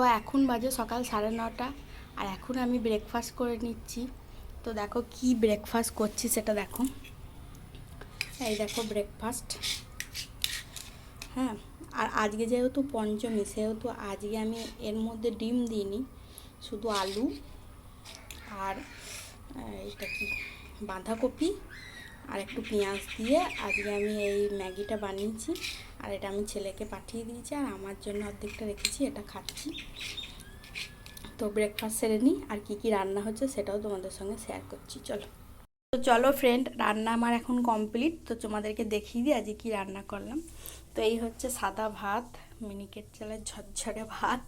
তো এখন বাজে সকাল 9:30 আর এখন আমি ব্রেকফাস্ট করে নিচ্ছি। তো দেখো কি ব্রেকফাস্ট করছি সেটা দেখো। এই দেখো ব্রেকফাস্ট। হ্যাঁ, আর আজকে যেহেতু পঞ্চমী সেহেতু আজকে আমি এর মধ্যে ডিম দিইনি, শুধু আলু আর এটা কি বাঁধাকপি আর একটু পেঁয়াজ দিয়ে আজকে আমি এই ম্যাগিটা বানিয়েছি। আর এটা আমি ছেলেকে পাঠিয়ে দিয়েছি আর আমার জন্য অর্ধেকটা রেখেছি, এটা খাচ্ছি। তো ব্রেকফাস্ট সেরে নিই, আর কি কি রান্না হচ্ছে সেটাও তোমাদের সঙ্গে শেয়ার করছি। চলো ফ্রেন্ড, রান্না আমার এখন কমপ্লিট। তো তোমাদেরকে দেখিয়ে দিই আজকে কী রান্না করলাম। তো এই হচ্ছে সাদা ভাত, মিনিকেট চালের ঝরঝরে ভাত।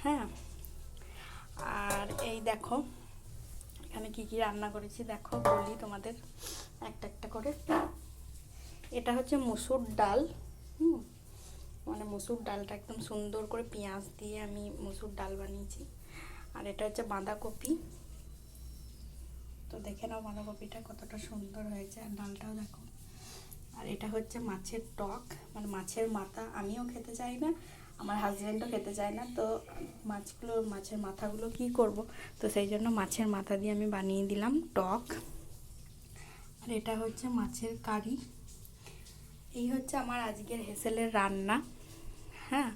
হ্যাঁ, আর এই দেখো এখানে কি কি রান্না করেছি দেখো, বলি তোমাদের একটা একটা করে। এটা হচ্ছে মসুর ডাল। মানে মসুর ডালটা একদম সুন্দর করে পেঁয়াজ দিয়ে আমি মসুর ডাল বানিয়েছি। আর এটা হচ্ছে বাঁধাকপি। তো দেখে নাও বাঁধাকপিটা কতটা সুন্দর হয়েছে, আর ডালটাও দেখো। আর এটা হচ্ছে মাছের টক, মানে মাছের মাথা। আমিও খেতে চাই না, আমার হাজব্যান্ডও খেতে চায় না। তো মাছের মাথাগুলো কি করব, তো সেই জন্য মাছের মাথা দিয়ে আমি বানিয়ে দিলাম টক। আর এটা হচ্ছে মাছের কারি। এই হচ্ছে আমার আজকের হেসেলের রান্না। হ্যাঁ,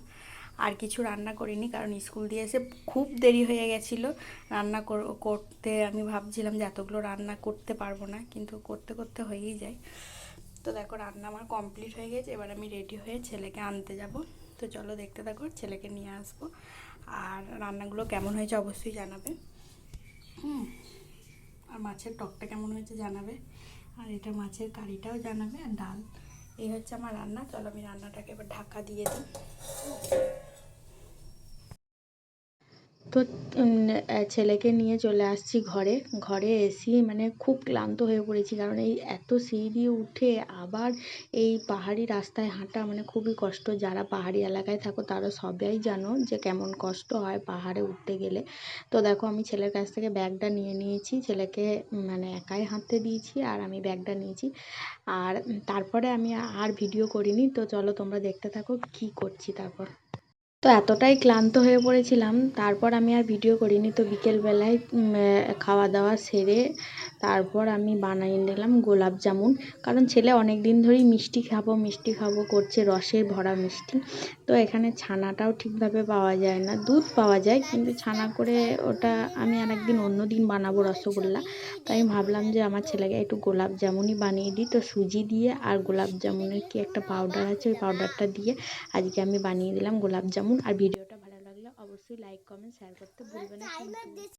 আর কিছু রান্না করিনি, কারণ স্কুল দিয়ে এসে খুব দেরি হয়ে গেছিলো রান্না করতে। আমি ভাবছিলাম যে এতগুলো রান্না করতে পারবো না, কিন্তু করতে করতে হয়েই যায়। তো দেখো রান্না আমার কমপ্লিট হয়ে গেছে, এবার আমি রেডি হয়ে ছেলেকে আনতে যাব। তো চলো দেখতে থাকো, ছেলেকে নিয়ে আসবো। আর রান্নাগুলো কেমন হয়েছে অবশ্যই জানাবে। আর মাছের টকটা কেমন হয়েছে জানাবে, আর এটা মাছের কারিটাও জানাবে, আর ডাল। এই হচ্ছে আমার রান্না। চলো আমি রান্নাটাকে এবার ঢাকা দিয়ে দিই। তো ছেলেকে নিয়ে চলে আসছি ঘরে এসে মানে খুব ক্লান্ত হয়ে পড়েছি, কারণ এই এত সিঁড়ি দিয়ে উঠে আবার এই পাহাড়ি রাস্তায় হাঁটা মানে খুবই কষ্ট। যারা পাহাড়ি এলাকায় থাকো তারা সবাই জানো যে কেমন কষ্ট হয় পাহাড়ে উঠতে গেলে। তো দেখো আমি ছেলের কাছ থেকে ব্যাগটা নিয়ে নিয়েছি, ছেলেকে মানে একাই হাঁটতে দিয়েছি আর আমি ব্যাগটা নিয়েছি। আর তারপরে আমি আর ভিডিও করিনি। তো চলো তোমরা দেখতে থাকো কি করছি তারপর। তো এতটাই ক্লান্ত হয়ে পড়েছিলাম, তারপর আমি আর ভিডিও করিনি। তো বিকেলবেলায় খাওয়া দাওয়া সেরে তারপর আমি বানিয়ে নিলাম গোলাপ জামুন, কারণ ছেলে অনেক দিন ধরেই মিষ্টি খাবো করছে, রসে ভরা মিষ্টি। তো এখানে ছানাটাও ঠিকভাবে পাওয়া যায় না, দুধ পাওয়া যায় কিন্তু ছানা করে ওটা আমি আর একদিন অন্য দিন বানাবো রসগোল্লা। তো আমি ভাবলাম যে আমার ছেলেকে একটু গোলাপ জামুনই বানিয়ে দিই। তো সুজি দিয়ে আর গোলাপ জামুনের কি একটা পাউডার আছে, ওই পাউডারটা দিয়ে আজকে আমি বানিয়ে দিলাম গোলাপ জামুন। আর ভিডিওটা ভালো লাগলে অবশ্যই লাইক কমেন্ট শেয়ার করতে ভুলবে না কিন্তু।